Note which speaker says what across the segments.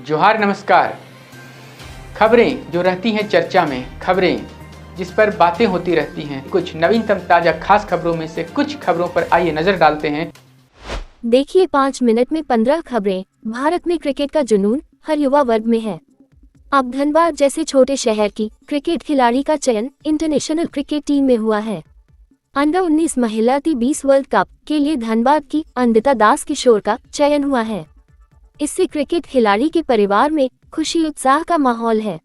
Speaker 1: जोहार नमस्कार। खबरें जो रहती हैं चर्चा में, खबरें जिस पर बातें होती रहती हैं, कुछ नवीनतम ताजा खास खबरों में से कुछ खबरों पर आइए नजर डालते हैं।
Speaker 2: देखिए 5 मिनट में 15 खबरें। भारत में क्रिकेट का जुनून हर युवा वर्ग में है। अब धनबाद जैसे छोटे शहर की क्रिकेट खिलाड़ी का चयन इंटरनेशनल क्रिकेट टीम में हुआ है। अंडर 19 महिला T20 वर्ल्ड कप के लिए धनबाद की अंदिता दास किशोर का चयन हुआ है। इससे क्रिकेट खिलाड़ी के परिवार में खुशी उत्साह का माहौल है।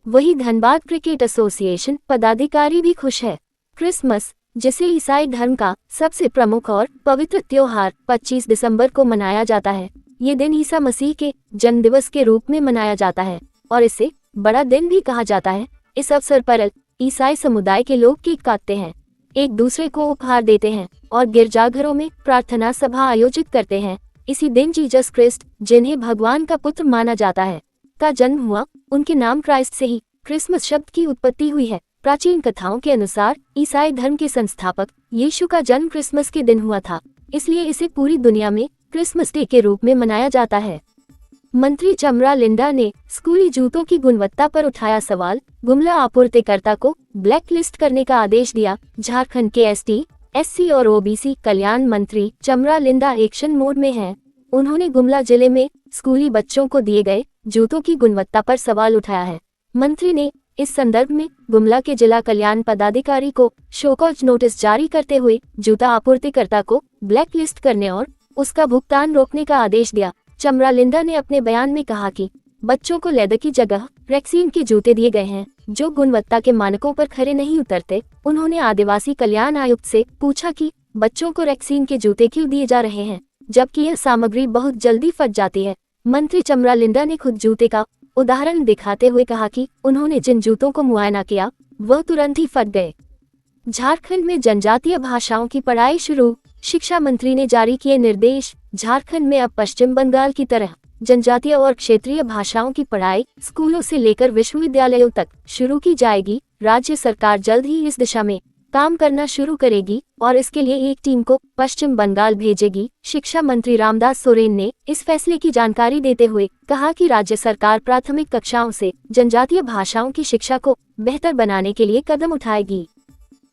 Speaker 2: वहीं धनबाद क्रिकेट एसोसिएशन पदाधिकारी भी खुश है। क्रिसमस, जिसे ईसाई धर्म का सबसे प्रमुख और पवित्र त्योहार 25 दिसंबर को मनाया जाता है। ये दिन ईसा मसीह के जन्मदिवस के रूप में मनाया जाता है और इसे बड़ा दिन भी कहा जाता है। इस अवसर पर ईसाई समुदाय के लोग केक काटते हैं, एक दूसरे को उपहार देते हैं और गिरजाघरों में प्रार्थना सभा आयोजित करते हैं। इसी दिन जीसस क्रिस्ट, जिन्हें भगवान का पुत्र माना जाता है, का जन्म हुआ। उनके नाम क्राइस्ट से ही क्रिसमस शब्द की उत्पत्ति हुई है। प्राचीन कथाओं के अनुसार ईसाई धर्म के संस्थापक यीशु का जन्म क्रिसमस के दिन हुआ था, इसलिए इसे पूरी दुनिया में क्रिसमस डे के रूप में मनाया जाता है। मंत्री चमरा लिंडा ने स्कूली जूतों की गुणवत्ता पर उठाया सवाल। गुमला आपूर्तिकर्ता को ब्लैक लिस्ट करने का आदेश दिया। झारखंड के ST, SC और OBC कल्याण मंत्री चमरा लिंडा एक्शन मोड में हैं। उन्होंने गुमला जिले में स्कूली बच्चों को दिए गए जूतों की गुणवत्ता पर सवाल उठाया है। मंत्री ने इस संदर्भ में गुमला के जिला कल्याण पदाधिकारी को शोकॉज नोटिस जारी करते हुए जूता आपूर्तिकर्ता को ब्लैक लिस्ट करने और उसका भुगतान रोकने का आदेश दिया। चमरा लिंडा ने अपने बयान में कहा कि बच्चों को लेदर की जगह रेक्सीन के जूते दिए गए हैं, जो गुणवत्ता के मानकों पर खरे नहीं उतरते। उन्होंने आदिवासी कल्याण आयुक्त से पूछा कि बच्चों को रेक्सीन के जूते क्यों दिए जा रहे हैं, जबकि यह सामग्री बहुत जल्दी फट जाती है। मंत्री चमरा लिंडा ने खुद जूते का उदाहरण दिखाते हुए कहा कि उन्होंने जिन जूतों को मुआयना किया वह तुरंत ही फट गए। झारखंड में जनजातीय भाषाओं की पढ़ाई शुरू, शिक्षा मंत्री ने जारी किए निर्देश। झारखंड में अब पश्चिम बंगाल की तरह जनजातीय और क्षेत्रीय भाषाओं की पढ़ाई स्कूलों से लेकर विश्वविद्यालयों तक शुरू की जाएगी। राज्य सरकार जल्द ही इस दिशा में काम करना शुरू करेगी और इसके लिए एक टीम को पश्चिम बंगाल भेजेगी। शिक्षा मंत्री रामदास सोरेन ने इस फैसले की जानकारी देते हुए कहा कि राज्य सरकार प्राथमिक कक्षाओं से जनजातीय भाषाओं की शिक्षा को बेहतर बनाने के लिए कदम उठाएगी।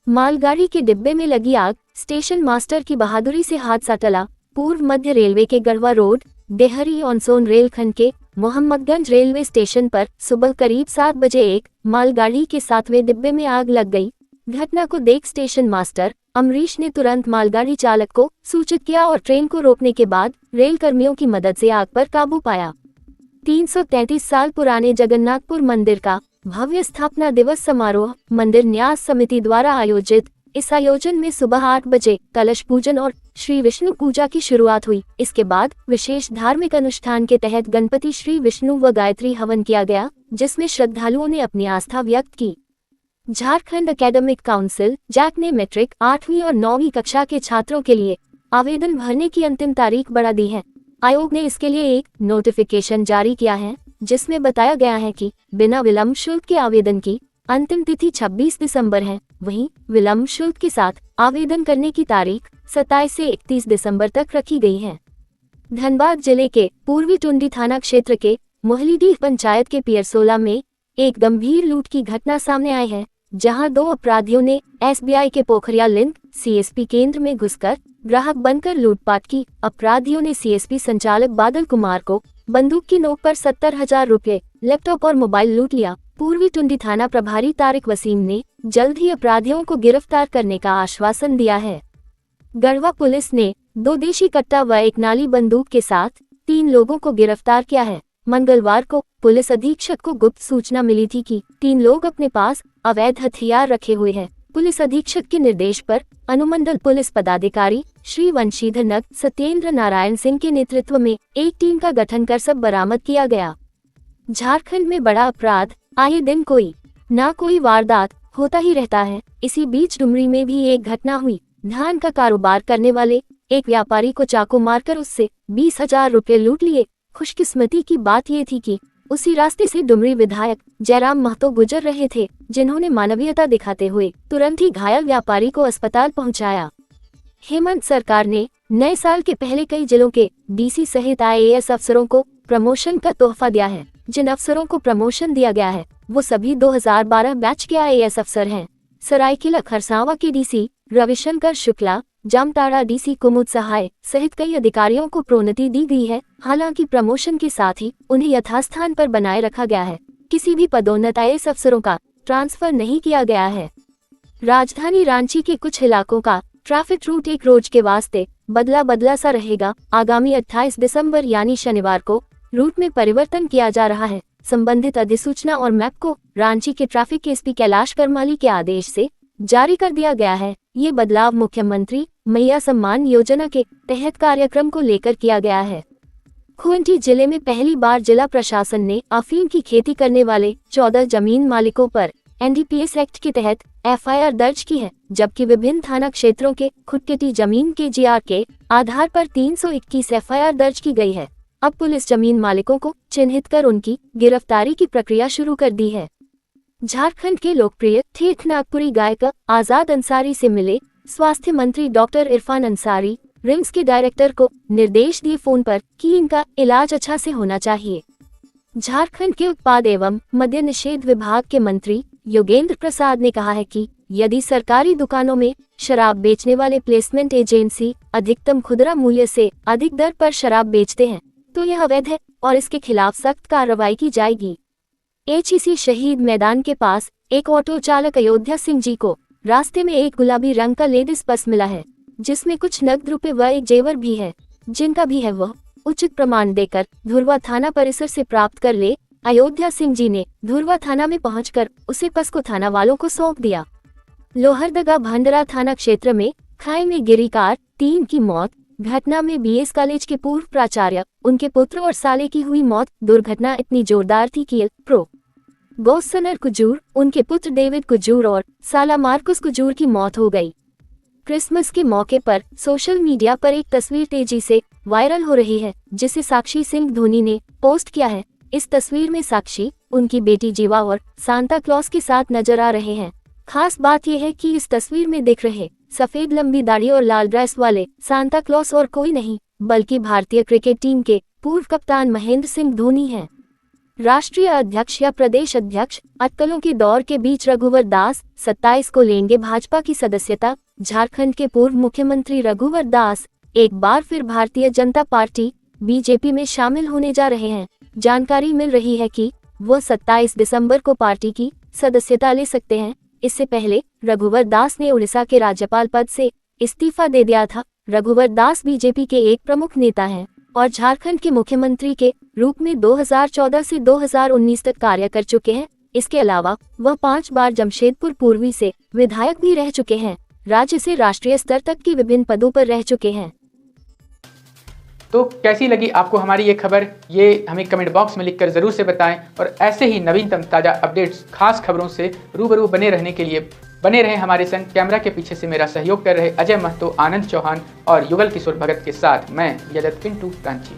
Speaker 2: मालगाड़ी के डिब्बे में लगी आग, स्टेशन मास्टर की बहादुरी से हादसा टला। पूर्व मध्य रेलवे के गढ़वा रोड डेहरी ऑनसोन रेलखंड के मोहम्मदगंज रेलवे स्टेशन पर सुबह करीब 7 बजे एक मालगाड़ी के 7वें डिब्बे में आग लग गई। घटना को देख स्टेशन मास्टर अमरीश ने तुरंत मालगाड़ी चालक को सूचित किया और ट्रेन को रोकने के बाद रेल कर्मियों की मदद से आग पर काबू पाया। 333 साल पुराने जगन्नाथपुर मंदिर का भव्य स्थापना दिवस समारोह मंदिर न्यास समिति द्वारा आयोजित। इस आयोजन में सुबह 8 बजे कलश पूजन और श्री विष्णु पूजा की शुरुआत हुई। इसके बाद विशेष धार्मिक अनुष्ठान के तहत गणपति श्री विष्णु व गायत्री हवन किया गया, जिसमें श्रद्धालुओं ने अपनी आस्था व्यक्त की। झारखंड एकेडमिक काउंसिल जैक ने मैट्रिक 8वीं और 9वीं कक्षा के छात्रों के लिए आवेदन भरने की अंतिम तारीख बढ़ा दी है। आयोग ने इसके लिए एक नोटिफिकेशन जारी किया है, जिसमें बताया गया है कि बिना विलंब शुल्क के आवेदन की अंतिम तिथि 26 दिसंबर है। वहीं विलंब शुल्क के साथ आवेदन करने की तारीख 27 से 31 दिसंबर तक रखी गई है। धनबाद जिले के पूर्वी टुंडी थाना क्षेत्र के मोहलीडीह पंचायत के पियरसोला में एक गंभीर लूट की घटना सामने आई है, जहां 2 अपराधियों ने SBI के पोखरिया लिंक CSP केंद्र में घुसकर ग्राहक बनकर लूटपाट की। अपराधियों ने CSP संचालक बादल कुमार को बंदूक की नोक पर 70,000 रुपये, लैपटॉप और मोबाइल लूट लिया। पूर्वी टुंडी थाना प्रभारी तारिक वसीम ने जल्द ही अपराधियों को गिरफ्तार करने का आश्वासन दिया है। गढ़वा पुलिस ने 2 देशी कट्टा व एक नाली बंदूक के साथ 3 लोगों को गिरफ्तार किया है। मंगलवार को पुलिस अधीक्षक को गुप्त सूचना मिली थी कि 3 लोग अपने पास अवैध हथियार रखे हुए हैं। पुलिस अधीक्षक के निर्देश पर अनुमंडल पुलिस पदाधिकारी श्री वंशीधर नग सत्येंद्र नारायण सिंह के नेतृत्व में एक टीम का गठन कर सब बरामद किया गया। झारखंड में बड़ा अपराध, आए दिन कोई ना कोई वारदात होता ही रहता है। इसी बीच डुमरी में भी एक घटना हुई। धान का कारोबार करने वाले एक व्यापारी को चाकू मारकर उससे 20,000 रुपये लूट लिए। खुशकिस्मती की बात ये थी कि उसी रास्ते से डुमरी विधायक जयराम महतो गुजर रहे थे, जिन्होंने मानवीयता दिखाते हुए तुरंत ही घायल व्यापारी को अस्पताल पहुंचाया। हेमंत सरकार ने नए साल के पहले कई जिलों के DC सहित IAS अफसरों को प्रमोशन का तोहफा दिया है। जिन अफसरों को प्रमोशन दिया गया है वो सभी 2012 बैच के IAS अफसर हैं। सरायकेला खरसावां के DC रविशंकर शुक्ला, जामताड़ा DC कुमुद सहाय सहित कई अधिकारियों को प्रोन्नति दी गई है। हालांकि प्रमोशन के साथ ही उन्हें यथास्थान पर बनाए रखा गया है। किसी भी पदोन्नत IAS अफसरों का ट्रांसफर नहीं किया गया है। राजधानी रांची के कुछ इलाकों का ट्रैफिक रूट एक रोज के वास्ते बदला सा रहेगा। आगामी 28 दिसंबर यानी शनिवार को रूट में परिवर्तन किया जा रहा है। संबंधित अधिसूचना और मैप को रांची के ट्रैफिक SP कैलाश करमाली के आदेश से जारी कर दिया गया है। ये बदलाव मुख्यमंत्री मैया सम्मान योजना के तहत कार्यक्रम को लेकर किया गया है। खूंटी जिले में पहली बार जिला प्रशासन ने अफीम की खेती करने वाले 14 जमीन मालिकों पर NDPS एक्ट के तहत FIR दर्ज की है, जबकि विभिन्न थाना क्षेत्रों के खुदकटी जमीन के GR के आधार पर 321 FIR दर्ज की गई है। अब पुलिस जमीन मालिकों को चिन्हित कर उनकी गिरफ्तारी की प्रक्रिया शुरू कर दी है। झारखंड के लोकप्रिय ठेठ नागपुरी गायक आजाद अंसारी से मिले स्वास्थ्य मंत्री डॉक्टर इरफान अंसारी रिम्स के डायरेक्टर को निर्देश दिए फोन पर कि इनका इलाज अच्छा से होना चाहिए। झारखंड के उत्पाद एवं मद्य निषेध विभाग के मंत्री योगेंद्र प्रसाद ने कहा है कि यदि सरकारी दुकानों में शराब बेचने वाले प्लेसमेंट एजेंसी अधिकतम खुदरा मूल्य से अधिक दर पर शराब बेचते हैं तो यह अवैध है और इसके खिलाफ सख्त कार्रवाई की जाएगी। HEC शहीद मैदान के पास एक ऑटो चालक अयोध्या सिंह जी को रास्ते में एक गुलाबी रंग का लेडीज पर्स मिला है, जिसमें कुछ नकद रुपए व एक जेवर भी है। जिनका भी है वह उचित प्रमाण देकर धुरवा थाना परिसर से प्राप्त कर ले। अयोध्या सिंह जी ने धुरवा थाना में पहुंचकर उसे पर्स को थाना वालों को सौंप दिया। लोहरदगा भंडरा थाना क्षेत्र में खाई में गिरी कार, 3 की मौत। घटना में BS कॉलेज के पूर्व प्राचार्य, उनके पुत्र और साले की हुई मौत। दुर्घटना इतनी जोरदार थी कि प्रो गोसनर कुजूर, उनके पुत्र डेविड कुजूर और साला मार्कुस कुजूर की मौत हो गई। क्रिसमस के मौके पर सोशल मीडिया पर एक तस्वीर तेजी से वायरल हो रही है, जिसे साक्षी सिंह धोनी ने पोस्ट किया है। इस तस्वीर में साक्षी, उनकी बेटी जीवा और सांता क्लॉस के साथ नजर आ रहे हैं। खास बात यह है कि इस तस्वीर में दिख रहे सफेद लंबी दाढ़ी और लाल ड्रेस वाले सांता क्लॉस और कोई नहीं बल्कि भारतीय क्रिकेट टीम के पूर्व कप्तान महेंद्र सिंह धोनी हैं। राष्ट्रीय अध्यक्ष या प्रदेश अध्यक्ष अटकलों के दौर के बीच रघुवर दास 27 को लेंगे भाजपा की सदस्यता। झारखंड के पूर्व मुख्यमंत्री रघुवर दास एक बार फिर भारतीय जनता पार्टी BJP में शामिल होने जा रहे हैं। जानकारी मिल रही है कि वो 27 दिसंबर को पार्टी की सदस्यता ले सकते हैं। इससे पहले रघुवर दास ने उड़ीसा के राज्यपाल पद से इस्तीफा दे दिया था। रघुवर दास BJP के एक प्रमुख नेता हैं और झारखंड के मुख्यमंत्री के रूप में 2014 से 2019 तक कार्य कर चुके हैं। इसके अलावा वह 5 बार जमशेदपुर पूर्वी से विधायक भी रह चुके हैं। राज्य से राष्ट्रीय स्तर तक की विभिन्न पदों पर रह चुके हैं।
Speaker 1: तो कैसी लगी आपको हमारी ये खबर, ये हमें कमेंट बॉक्स में लिखकर ज़रूर से बताएं। और ऐसे ही नवीनतम ताज़ा अपडेट्स, खास खबरों से रूबरू बने रहने के लिए बने रहें हमारे संग। कैमरा के पीछे से मेरा सहयोग कर रहे अजय महतो, आनंद चौहान और युगल किशोर भगत के साथ मैं यदत पिंटू रांची।